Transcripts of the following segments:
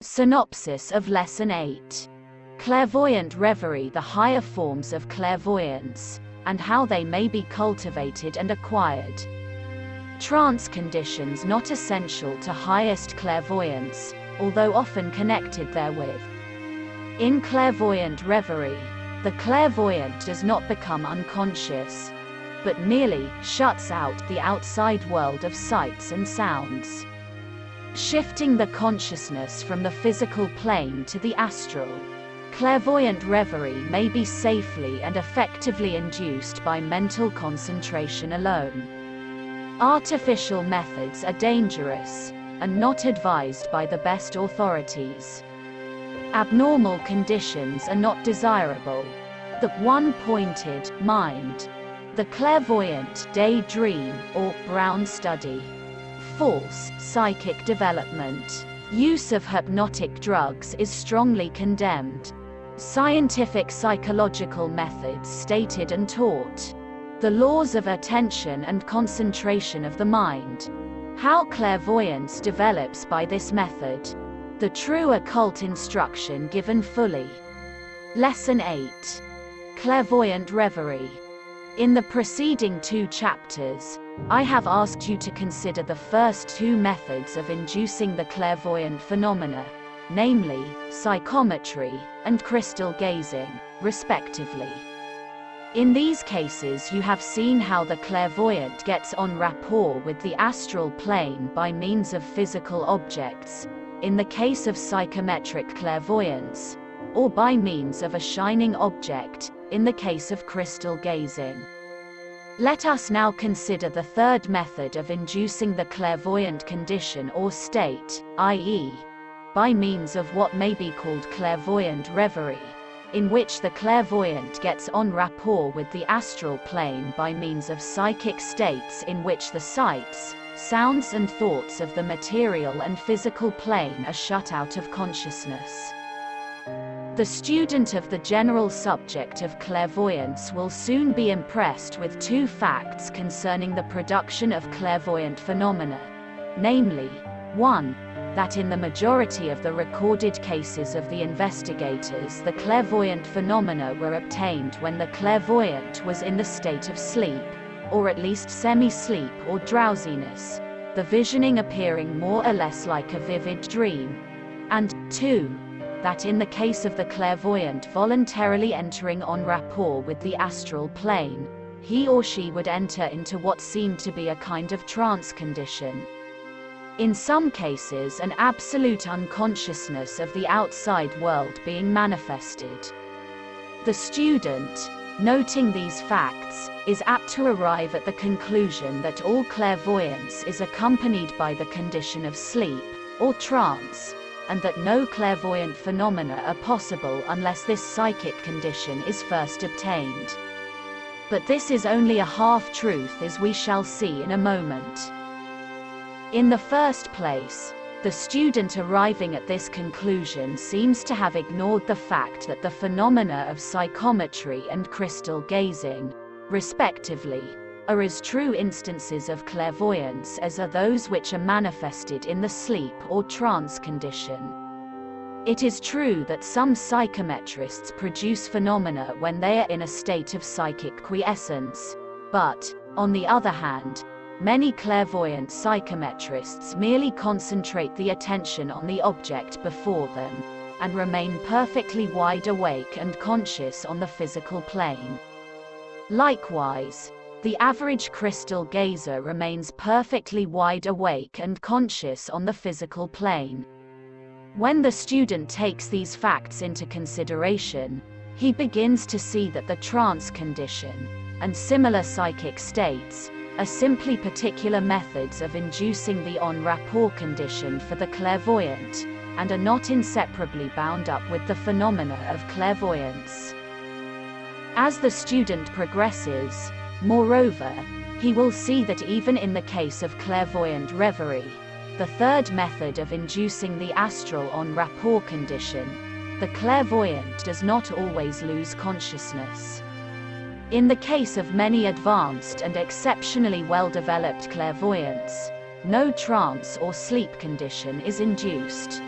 Synopsis of Lesson 8. Clairvoyant Reverie: the higher forms of clairvoyance, and how they may be cultivated and acquired. Trance conditions not essential to highest clairvoyance, although often connected therewith. In clairvoyant reverie, the clairvoyant does not become unconscious, but merely shuts out the outside world of sights and sounds, shifting the consciousness from the physical plane to the astral. Clairvoyant reverie may be safely and effectively induced by mental concentration alone. Artificial methods are dangerous, and not advised by the best authorities. Abnormal conditions are not desirable. The one-pointed mind, the clairvoyant daydream or brown study, false psychic development, use of hypnotic drugs is strongly condemned. Scientific psychological methods stated and taught. The laws of attention and concentration of the mind. How clairvoyance develops by this method. The true occult instruction given fully. Lesson 8. Clairvoyant Reverie. In the preceding 2 chapters, I have asked you to consider the first 2 methods of inducing the clairvoyant phenomena, namely, psychometry and crystal gazing, respectively. In these cases you have seen how the clairvoyant gets en rapport with the astral plane by means of physical objects, in the case of psychometric clairvoyance, or by means of a shining object, in the case of crystal gazing. Let us now consider the third method of inducing the clairvoyant condition or state, i.e., by means of what may be called clairvoyant reverie, in which the clairvoyant gets en rapport with the astral plane by means of psychic states in which the sights, sounds and thoughts of the material and physical plane are shut out of consciousness. The student of the general subject of clairvoyance will soon be impressed with 2 facts concerning the production of clairvoyant phenomena, namely, 1. That in the majority of the recorded cases of the investigators the clairvoyant phenomena were obtained when the clairvoyant was in the state of sleep, or at least semi-sleep or drowsiness, the visioning appearing more or less like a vivid dream, and 2. That in the case of the clairvoyant voluntarily entering en rapport with the astral plane, he or she would enter into what seemed to be a kind of trance condition. In some cases an absolute unconsciousness of the outside world being manifested. The student, noting these facts, is apt to arrive at the conclusion that all clairvoyance is accompanied by the condition of sleep, or trance, and that no clairvoyant phenomena are possible unless this psychic condition is first obtained. But this is only a half-truth, as we shall see in a moment. In the first place, the student arriving at this conclusion seems to have ignored the fact that the phenomena of psychometry and crystal gazing, respectively, are as true instances of clairvoyance as are those which are manifested in the sleep or trance condition. It is true that some psychometrists produce phenomena when they are in a state of psychic quiescence, but, on the other hand, many clairvoyant psychometrists merely concentrate the attention on the object before them, and remain perfectly wide awake and conscious on the physical plane. Likewise, the average crystal gazer remains perfectly wide awake and conscious on the physical plane. When the student takes these facts into consideration, he begins to see that the trance condition, and similar psychic states, are simply particular methods of inducing the en rapport condition for the clairvoyant, and are not inseparably bound up with the phenomena of clairvoyance. As the student progresses, moreover, he will see that even in the case of clairvoyant reverie, the third method of inducing the astral en rapport condition, the clairvoyant does not always lose consciousness. In the case of many advanced and exceptionally well-developed clairvoyants, no trance or sleep condition is induced.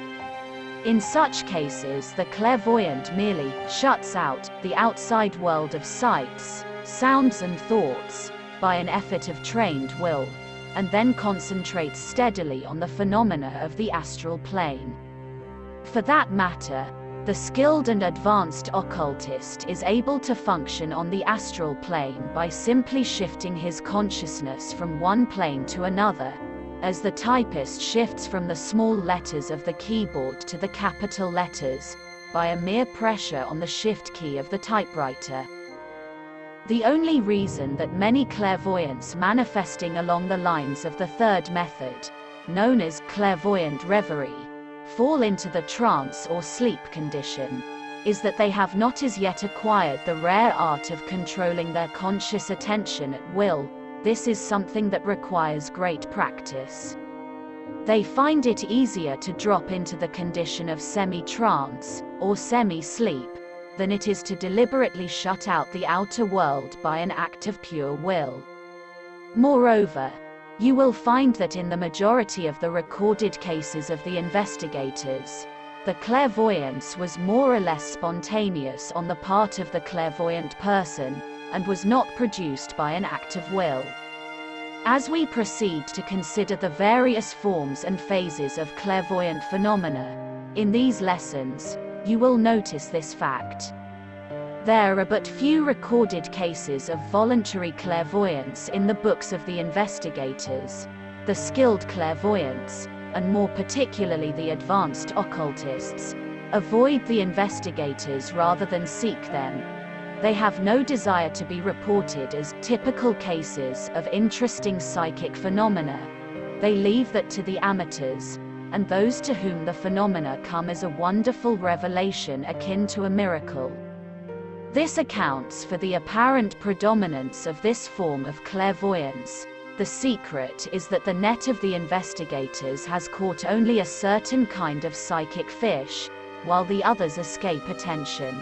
In such cases, the clairvoyant merely shuts out the outside world of sights, sounds and thoughts by an effort of trained will, and then concentrates steadily on the phenomena of the astral plane. For that matter, the skilled and advanced occultist is able to function on the astral plane by simply shifting his consciousness from one plane to another, as the typist shifts from the small letters of the keyboard to the capital letters, by a mere pressure on the shift key of the typewriter. The only reason that many clairvoyants manifesting along the lines of the third method, known as clairvoyant reverie, fall into the trance or sleep condition, is that they have not as yet acquired the rare art of controlling their conscious attention at will. This is something that requires great practice. They find it easier to drop into the condition of semi-trance, or semi-sleep, than it is to deliberately shut out the outer world by an act of pure will. Moreover, you will find that in the majority of the recorded cases of the investigators, the clairvoyance was more or less spontaneous on the part of the clairvoyant person, and was not produced by an act of will. As we proceed to consider the various forms and phases of clairvoyant phenomena in these lessons, you will notice this fact. There are but few recorded cases of voluntary clairvoyance in the books of the investigators. The skilled clairvoyants, and more particularly the advanced occultists, avoid the investigators rather than seek them. They have no desire to be reported as typical cases of interesting psychic phenomena. They leave that to the amateurs, and those to whom the phenomena come as a wonderful revelation akin to a miracle. This accounts for the apparent predominance of this form of clairvoyance. The secret is that the net of the investigators has caught only a certain kind of psychic fish, while the others escape attention.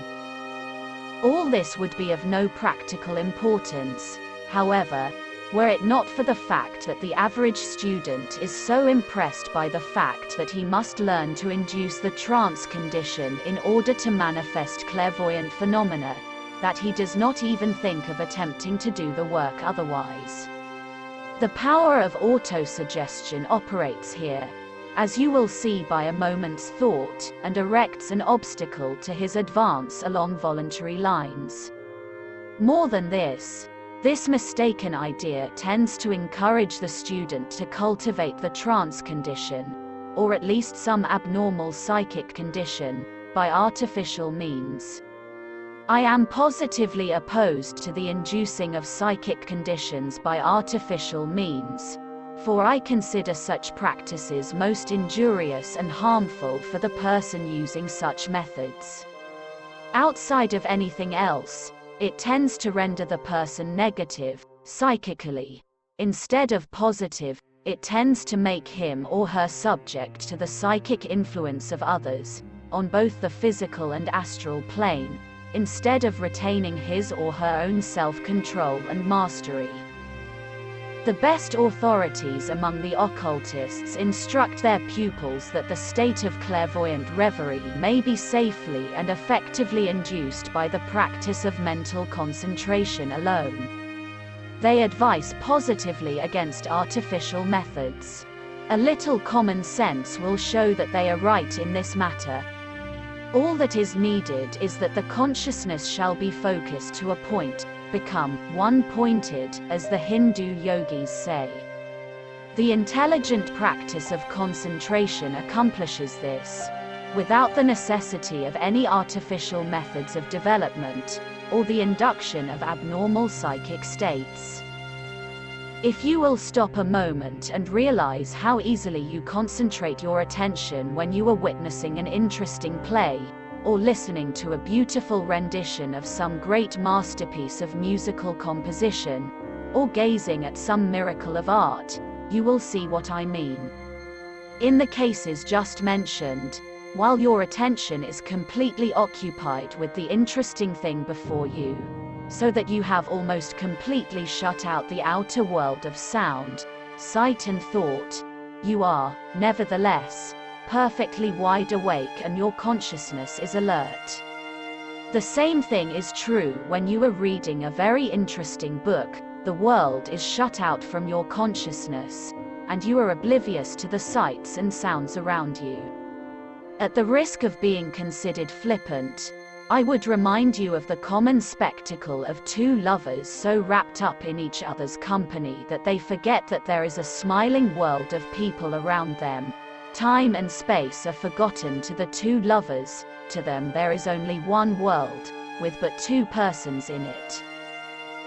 All this would be of no practical importance, however, were it not for the fact that the average student is so impressed by the fact that he must learn to induce the trance condition in order to manifest clairvoyant phenomena, that he does not even think of attempting to do the work otherwise. The power of autosuggestion operates here, as you will see, by a moment's thought, and erects an obstacle to his advance along voluntary lines. More than this mistaken idea tends to encourage the student to cultivate the trance condition, or at least some abnormal psychic condition, by artificial means. I am positively opposed to the inducing of psychic conditions by artificial means, for I consider such practices most injurious and harmful for the person using such methods. Outside of anything else, it tends to render the person negative, psychically. Instead of positive, it tends to make him or her subject to the psychic influence of others, on both the physical and astral plane, instead of retaining his or her own self-control and mastery. The best authorities among the occultists instruct their pupils that the state of clairvoyant reverie may be safely and effectively induced by the practice of mental concentration alone. They advise positively against artificial methods. A little common sense will show that they are right in this matter. All that is needed is that the consciousness shall be focused to a point, become one-pointed, as the Hindu yogis say. The intelligent practice of concentration accomplishes this, without the necessity of any artificial methods of development, or the induction of abnormal psychic states. If you will stop a moment and realize how easily you concentrate your attention when you are witnessing an interesting play, or listening to a beautiful rendition of some great masterpiece of musical composition, or gazing at some miracle of art, you will see what I mean. In the cases just mentioned, while your attention is completely occupied with the interesting thing before you, so that you have almost completely shut out the outer world of sound, sight and thought, you are, nevertheless, perfectly wide awake and your consciousness is alert. The same thing is true when you are reading a very interesting book. The world is shut out from your consciousness, and you are oblivious to the sights and sounds around you. At the risk of being considered flippant, I would remind you of the common spectacle of two lovers so wrapped up in each other's company that they forget that there is a smiling world of people around them. Time and space are forgotten to the two lovers. To them there is only one world, with but two persons in it.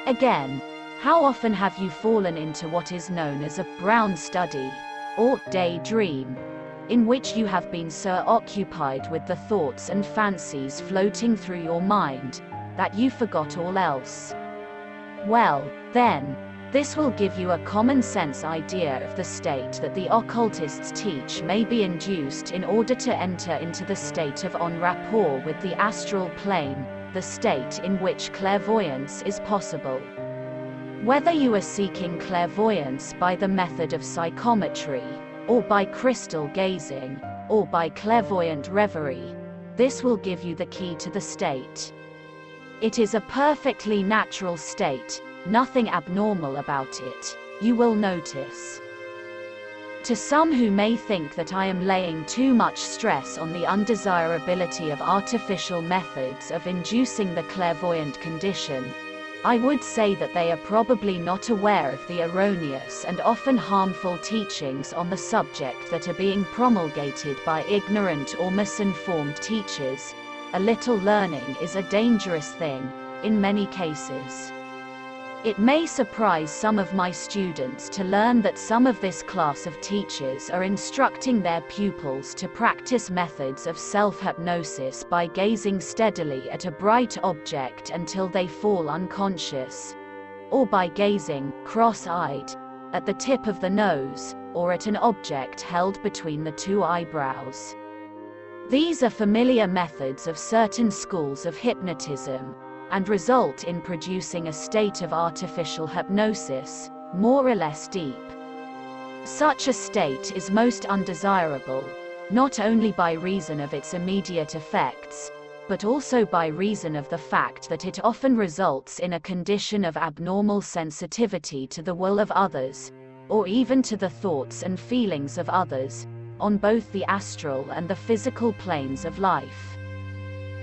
Again, how often have you fallen into what is known as a brown study, or daydream, in which you have been so occupied with the thoughts and fancies floating through your mind, that you forgot all else? Well, then, this will give you a common-sense idea of the state that the occultists teach may be induced in order to enter into the state of en rapport with the astral plane, the state in which clairvoyance is possible. Whether you are seeking clairvoyance by the method of psychometry, or by crystal gazing, or by clairvoyant reverie, this will give you the key to the state. It is a perfectly natural state, nothing abnormal about it, you will notice. To some who may think that I am laying too much stress on the undesirability of artificial methods of inducing the clairvoyant condition, I would say that they are probably not aware of the erroneous and often harmful teachings on the subject that are being promulgated by ignorant or misinformed teachers. A little learning is a dangerous thing, in many cases. It may surprise some of my students to learn that some of this class of teachers are instructing their pupils to practice methods of self-hypnosis by gazing steadily at a bright object until they fall unconscious, or by gazing, cross-eyed, at the tip of the nose, or at an object held between the two eyebrows. These are familiar methods of certain schools of hypnotism, and result in producing a state of artificial hypnosis, more or less deep. Such a state is most undesirable, not only by reason of its immediate effects, but also by reason of the fact that it often results in a condition of abnormal sensitivity to the will of others, or even to the thoughts and feelings of others, on both the astral and the physical planes of life.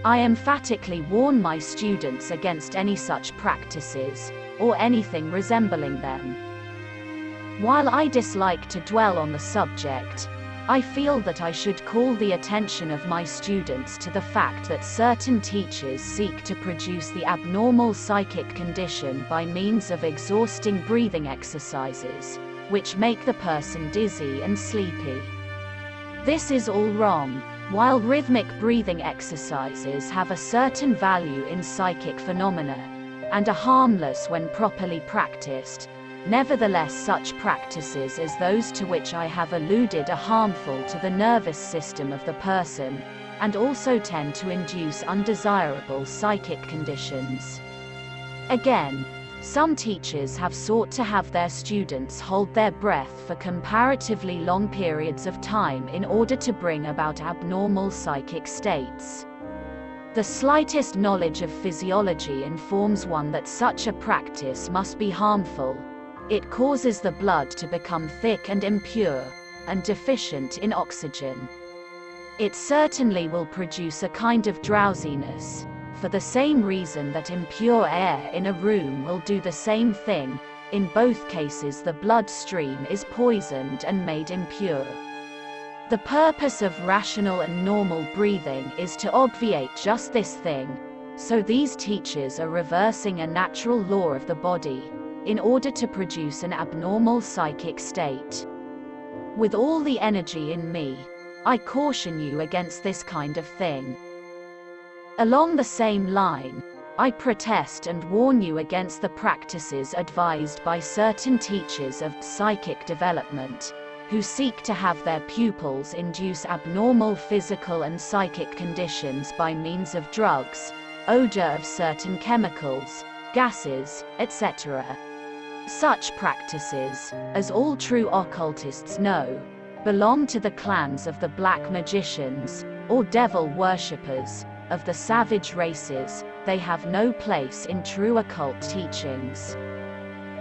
I emphatically warn my students against any such practices, or anything resembling them. While I dislike to dwell on the subject, I feel that I should call the attention of my students to the fact that certain teachers seek to produce the abnormal psychic condition by means of exhausting breathing exercises, which make the person dizzy and sleepy. This is all wrong. While rhythmic breathing exercises have a certain value in psychic phenomena, and are harmless when properly practiced, nevertheless such practices as those to which I have alluded are harmful to the nervous system of the person, and also tend to induce undesirable psychic conditions. Again, some teachers have sought to have their students hold their breath for comparatively long periods of time in order to bring about abnormal psychic states. The slightest knowledge of physiology informs one that such a practice must be harmful. It causes the blood to become thick and impure, and deficient in oxygen. It certainly will produce a kind of drowsiness, for the same reason that impure air in a room will do the same thing. In both cases the bloodstream is poisoned and made impure. The purpose of rational and normal breathing is to obviate just this thing, so these teachers are reversing a natural law of the body, in order to produce an abnormal psychic state. With all the energy in me, I caution you against this kind of thing. Along the same line, I protest and warn you against the practices advised by certain teachers of psychic development, who seek to have their pupils induce abnormal physical and psychic conditions by means of drugs, odor of certain chemicals, gases, etc. Such practices, as all true occultists know, belong to the clans of the black magicians, or devil worshippers, of the savage races. They have no place in true occult teachings.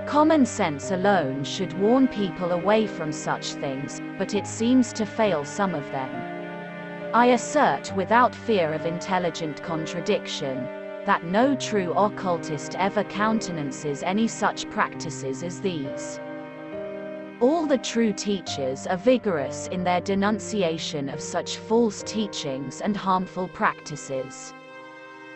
Common sense alone should warn people away from such things, but it seems to fail some of them. I assert without fear of intelligent contradiction, that no true occultist ever countenances any such practices as these. All the true teachers are vigorous in their denunciation of such false teachings and harmful practices.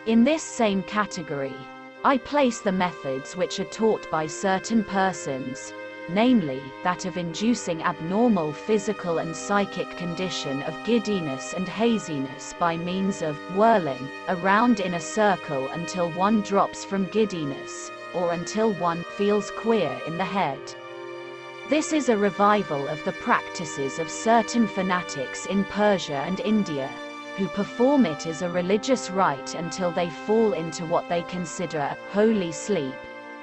In this same category, I place the methods which are taught by certain persons, namely, that of inducing abnormal physical and psychic condition of giddiness and haziness by means of whirling around in a circle until one drops from giddiness, or until one feels queer in the head. This is a revival of the practices of certain fanatics in Persia and India, who perform it as a religious rite until they fall into what they consider holy sleep,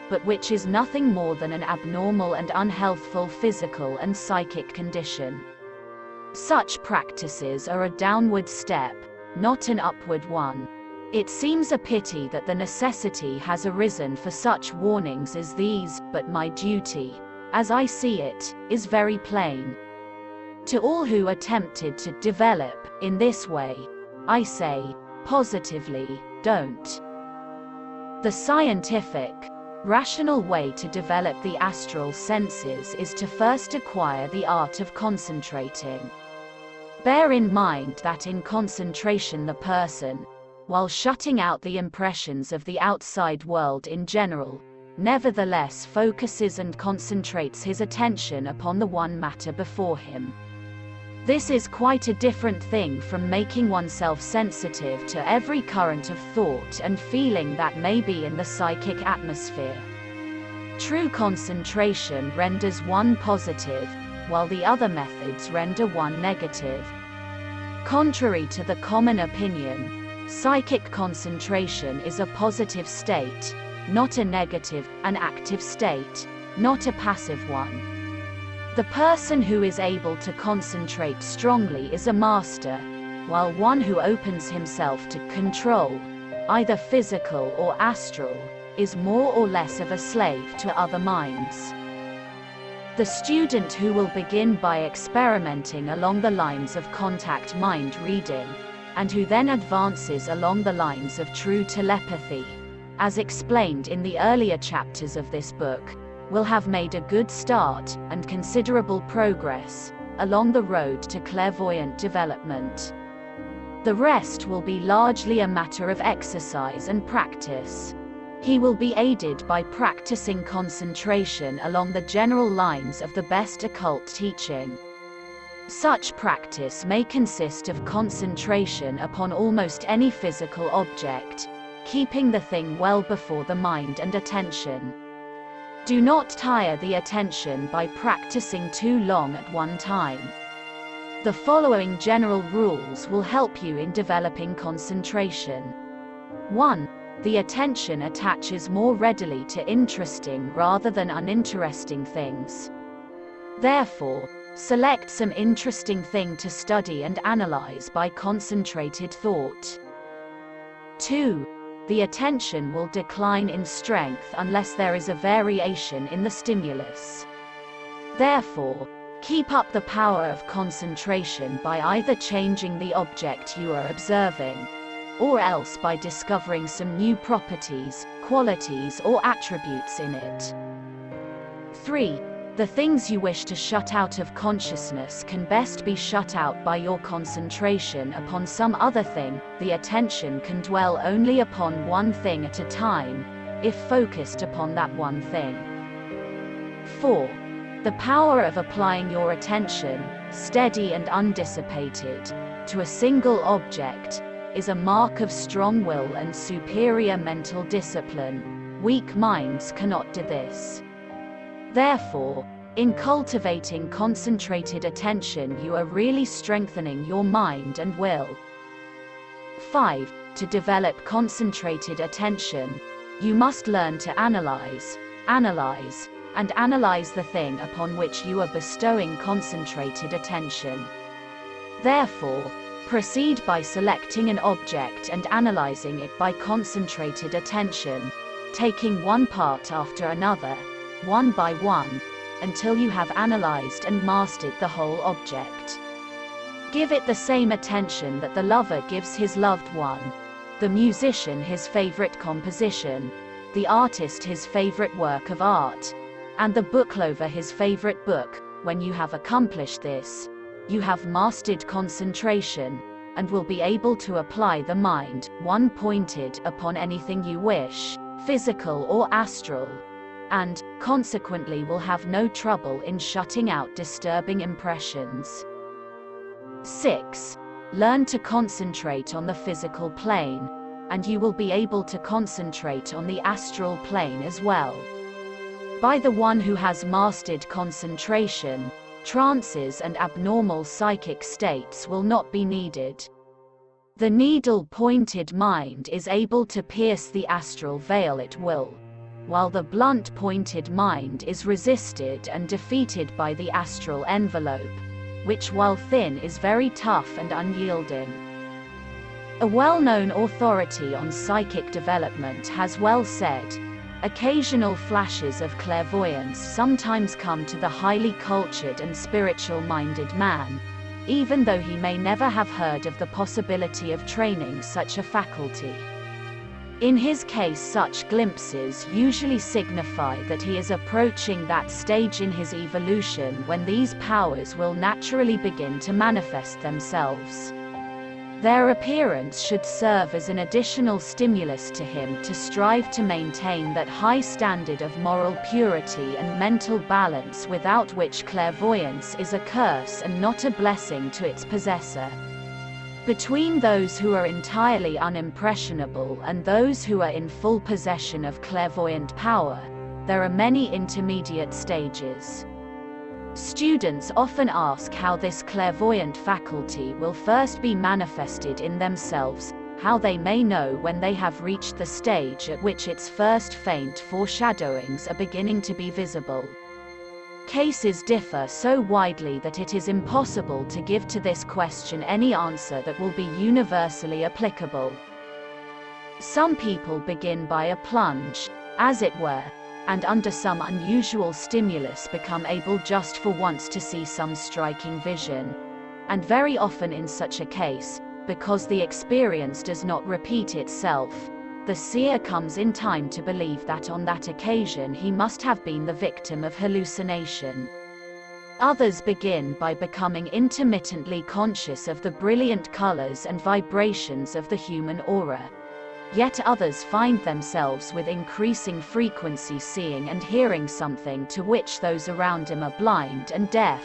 but which is nothing more than an abnormal and unhealthful physical and psychic condition. Such practices are a downward step, not an upward one. It seems a pity that the necessity has arisen for such warnings as these, but my duty, as I see it, is very plain. To all who are tempted to develop in this way, I say, positively, don't. The scientific, rational way to develop the astral senses is to first acquire the art of concentrating. Bear in mind that in concentration the person, while shutting out the impressions of the outside world in general, nevertheless focuses and concentrates his attention upon the one matter before him. This is quite a different thing from making oneself sensitive to every current of thought and feeling that may be in the psychic atmosphere. True concentration renders one positive, while the other methods render one negative. Contrary to the common opinion, psychic concentration is a positive state, not a negative, an active state, not a passive one. The person who is able to concentrate strongly is a master, while one who opens himself to control, either physical or astral, is more or less of a slave to other minds. The student who will begin by experimenting along the lines of contact mind reading, and who then advances along the lines of true telepathy, as explained in the earlier chapters of this book, will have made a good start, and considerable progress, along the road to clairvoyant development. The rest will be largely a matter of exercise and practice. He will be aided by practicing concentration along the general lines of the best occult teaching. Such practice may consist of concentration upon almost any physical object, keeping the thing well before the mind and attention. Do not tire the attention by practicing too long at one time. The following general rules will help you in developing concentration. 1. The attention attaches more readily to interesting rather than uninteresting things. Therefore, select some interesting thing to study and analyze by concentrated thought. 2. The attention will decline in strength unless there is a variation in the stimulus. Therefore, keep up the power of concentration by either changing the object you are observing, or else by discovering some new properties, qualities or attributes in it. 3. The things you wish to shut out of consciousness can best be shut out by your concentration upon some other thing. The attention can dwell only upon one thing at a time, if focused upon that one thing. 4. The power of applying your attention, steady and undissipated, to a single object, is a mark of strong will and superior mental discipline. Weak minds cannot do this. Therefore, in cultivating concentrated attention you are really strengthening your mind and will. 5. To develop concentrated attention, you must learn to analyze, and analyze the thing upon which you are bestowing concentrated attention. Therefore, proceed by selecting an object and analyzing it by concentrated attention, taking one part after another, one by one, until you have analyzed and mastered the whole object. Give it the same attention that the lover gives his loved one, the musician his favorite composition, the artist his favorite work of art, and the booklover his favorite book. When you have accomplished this, you have mastered concentration, and will be able to apply the mind, one pointed, upon anything you wish, physical or astral, and, consequently, will have no trouble in shutting out disturbing impressions. 6. Learn to concentrate on the physical plane, and you will be able to concentrate on the astral plane as well. By the one who has mastered concentration, trances and abnormal psychic states will not be needed. The needle-pointed mind is able to pierce the astral veil at will, while the blunt-pointed mind is resisted and defeated by the astral envelope, which while thin is very tough and unyielding. A well-known authority on psychic development has well said, "Occasional flashes of clairvoyance sometimes come to the highly cultured and spiritual-minded man, even though he may never have heard of the possibility of training such a faculty." In his case, such glimpses usually signify that he is approaching that stage in his evolution when these powers will naturally begin to manifest themselves. Their appearance should serve as an additional stimulus to him to strive to maintain that high standard of moral purity and mental balance without which clairvoyance is a curse and not a blessing to its possessor. Between those who are entirely unimpressionable and those who are in full possession of clairvoyant power, there are many intermediate stages. Students often ask how this clairvoyant faculty will first be manifested in themselves, how they may know when they have reached the stage at which its first faint foreshadowings are beginning to be visible. Cases differ so widely that it is impossible to give to this question any answer that will be universally applicable. Some people begin by a plunge, as it were, and under some unusual stimulus become able just for once to see some striking vision. And very often in such a case, because the experience does not repeat itself, the seer comes in time to believe that on that occasion he must have been the victim of hallucination. Others begin by becoming intermittently conscious of the brilliant colors and vibrations of the human aura. Yet others find themselves with increasing frequency seeing and hearing something to which those around them are blind and deaf.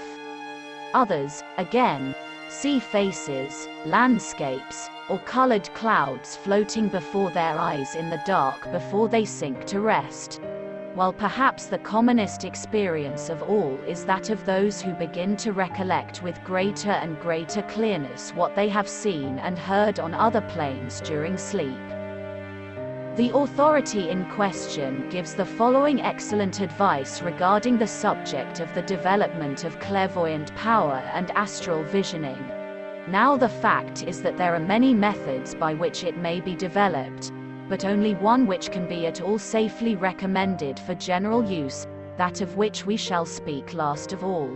Others, again, see faces, landscapes, or colored clouds floating before their eyes in the dark before they sink to rest. While perhaps the commonest experience of all is that of those who begin to recollect with greater and greater clearness what they have seen and heard on other planes during sleep. The authority in question gives the following excellent advice regarding the subject of the development of clairvoyant power and astral visioning. Now the fact is that there are many methods by which it may be developed, but only one which can be at all safely recommended for general use, that of which we shall speak last of all.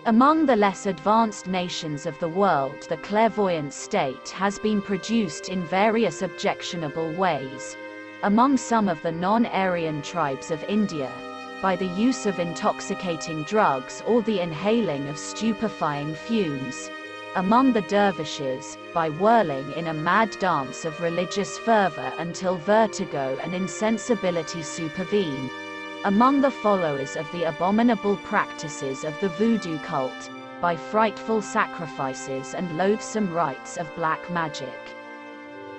Among the less advanced nations of the world, the clairvoyant state has been produced in various objectionable ways. Among some of the non-Aryan tribes of India, by the use of intoxicating drugs or the inhaling of stupefying fumes. Among the dervishes, by whirling in a mad dance of religious fervor until vertigo and insensibility supervene. Among the followers of the abominable practices of the voodoo cult, by frightful sacrifices and loathsome rites of black magic.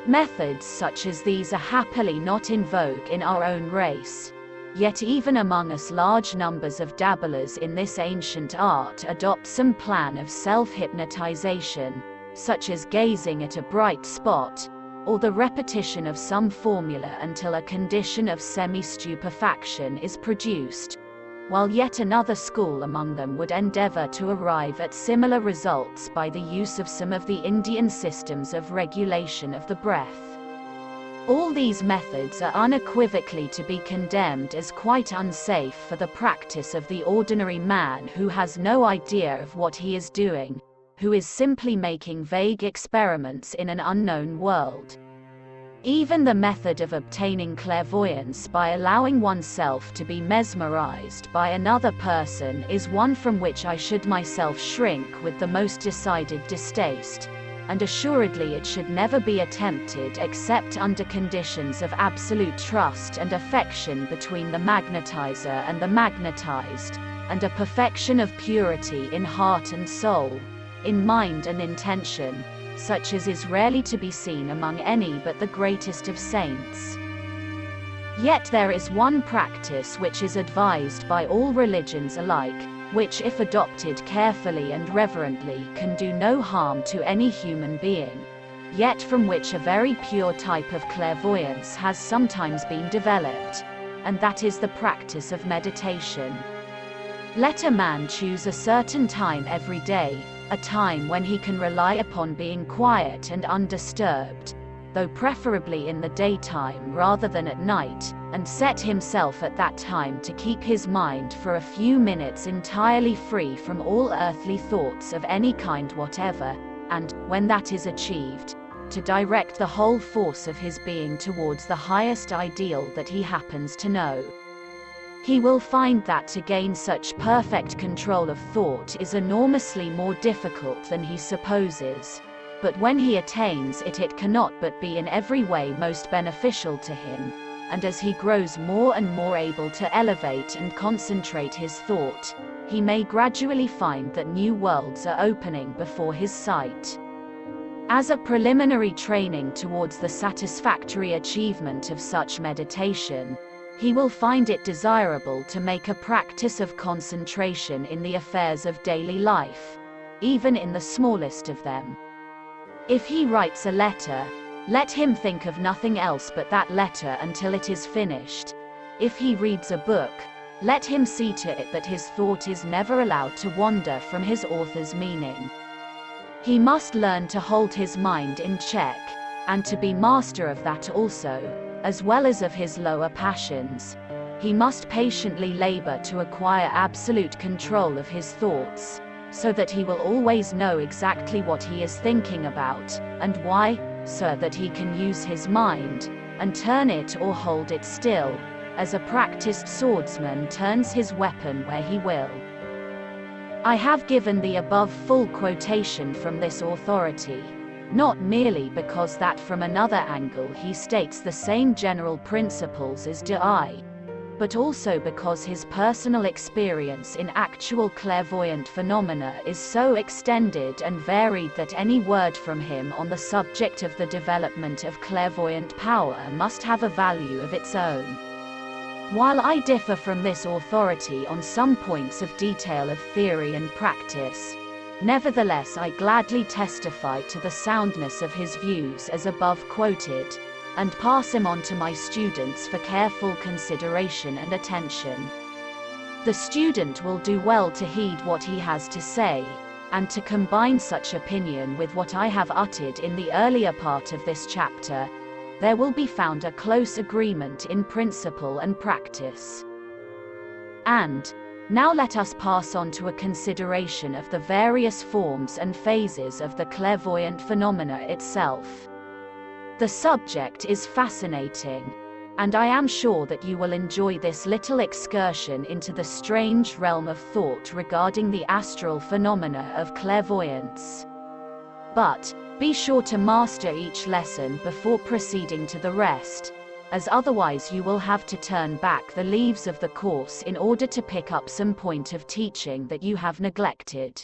Methods such as these are happily not in vogue in our own race. Yet even among us large numbers of dabblers in this ancient art adopt some plan of self-hypnotization, such as gazing at a bright spot, or the repetition of some formula until a condition of semi-stupefaction is produced, while yet another school among them would endeavor to arrive at similar results by the use of some of the Indian systems of regulation of the breath. All these methods are unequivocally to be condemned as quite unsafe for the practice of the ordinary man who has no idea of what he is doing, who is simply making vague experiments in an unknown world. Even the method of obtaining clairvoyance by allowing oneself to be mesmerized by another person is one from which I should myself shrink with the most decided distaste, and assuredly it should never be attempted except under conditions of absolute trust and affection between the magnetizer and the magnetized, and a perfection of purity in heart and soul, in mind and intention, such as is rarely to be seen among any but the greatest of saints. Yet there is one practice which is advised by all religions alike, which if adopted carefully and reverently can do no harm to any human being, yet from which a very pure type of clairvoyance has sometimes been developed, and that is the practice of meditation. Let a man choose a certain time every day, a time when he can rely upon being quiet and undisturbed, though preferably in the daytime rather than at night, and set himself at that time to keep his mind for a few minutes entirely free from all earthly thoughts of any kind whatever, and, when that is achieved, to direct the whole force of his being towards the highest ideal that he happens to know. He will find that to gain such perfect control of thought is enormously more difficult than he supposes, but when he attains it, it cannot but be in every way most beneficial to him, and as he grows more and more able to elevate and concentrate his thought, he may gradually find that new worlds are opening before his sight. As a preliminary training towards the satisfactory achievement of such meditation, he will find it desirable to make a practice of concentration in the affairs of daily life, even in the smallest of them. If he writes a letter, let him think of nothing else but that letter until it is finished. If he reads a book, let him see to it that his thought is never allowed to wander from his author's meaning. He must learn to hold his mind in check, and to be master of that also, as well as of his lower passions. He must patiently labor to acquire absolute control of his thoughts, so that he will always know exactly what he is thinking about, and why, so that he can use his mind, and turn it or hold it still, as a practiced swordsman turns his weapon where he will. I have given the above full quotation from this authority, not merely because that from another angle he states the same general principles as do I, but also because his personal experience in actual clairvoyant phenomena is so extended and varied that any word from him on the subject of the development of clairvoyant power must have a value of its own. While I differ from this authority on some points of detail of theory and practice, nevertheless I gladly testify to the soundness of his views as above quoted, and pass him on to my students for careful consideration and attention. The student will do well to heed what he has to say, and to combine such opinion with what I have uttered in the earlier part of this chapter. There will be found a close agreement in principle and practice. And now let us pass on to a consideration of the various forms and phases of the clairvoyant phenomena itself. The subject is fascinating, and I am sure that you will enjoy this little excursion into the strange realm of thought regarding the astral phenomena of clairvoyance. But be sure to master each lesson before proceeding to the rest, as otherwise you will have to turn back the leaves of the course in order to pick up some point of teaching that you have neglected.